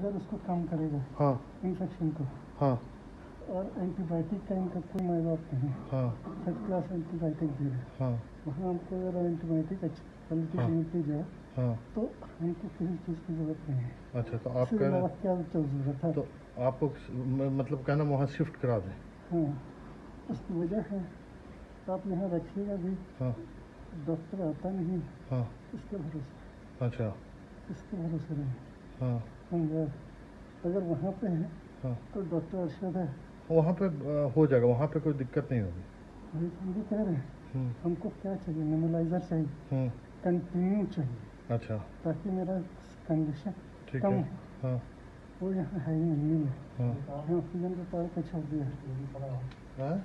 अगर उसको कम करेगा हाँ इन्फेक्शन को। हाँ और एंटीबायोटिक का इनका कोई माय बाप नहीं है। हाँ थर्ड क्लास एंटीबायोटिक दे रहे हैं। हाँ वहाँ हमको अगर एंटीबायोटिक अच्छी क्वालिटी की मिलती जाए हाँ। तो हमको किसी चीज़ की जरूरत नहीं है। अच्छा, तो आप इसके कह अलावा रहे क्या जरूरत है? तो आपको मतलब कहना वहाँ शिफ्ट करा दें? हाँ, उसकी वजह है आप यहाँ रखिएगा भी। हाँ डॉक्टर आता नहीं हाँ। इसके भरोसे, अच्छा। इसके भरोसे नहीं। हाँ समझा? अगर वहाँ पे है हाँ। तो डॉक्टर अरशद है, वहाँ पे हो जाएगा, वहाँ पे कोई दिक्कत नहीं होगी। वही हम भी कह रहे हैं। हमको क्या चाहिए? नेबुलाइजर चाहिए, कंटिन्यू चाहिए। अच्छा ताकि मेरा कंडीशन ठीक कम है। हो। हाँ वो यहाँ है ही नहीं है। हाँ यहाँ ऑक्सीजन पे पड़ के छोड़ दिया है। हाँ हाँ।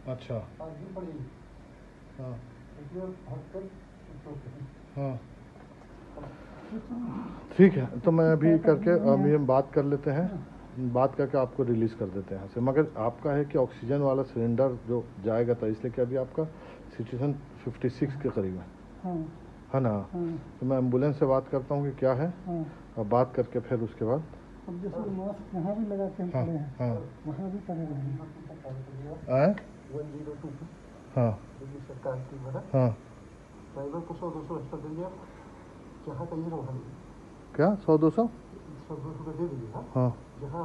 अच्छा हाँ हाँ। ठीक है, तो मैं अभी करके अभी हम बात कर लेते हैं, बात करके आपको रिलीज़ कर देते हैं यहाँ से। मगर आपका है कि ऑक्सीजन वाला सिलेंडर जो जाएगा था, इसलिए कि अभी आपका सिचुएशन 56 के करीब है ना? तो मैं एम्बुलेंस से बात करता हूँ कि क्या है, और बात करके फिर उसके बाद अब जैसे मास्क यहाँ भी लगा के हम खड़े हैं, वहाँ भी पड़े रहेंगे। हाँ सरकार की मदद, हाँ। ड्राइवर को 100-200 एक्स्ट्रा दे दिया, जहाँ कहिएगा वहाँ क्या 100-200 100-200 दे दीजिए। हाँ। जहाँ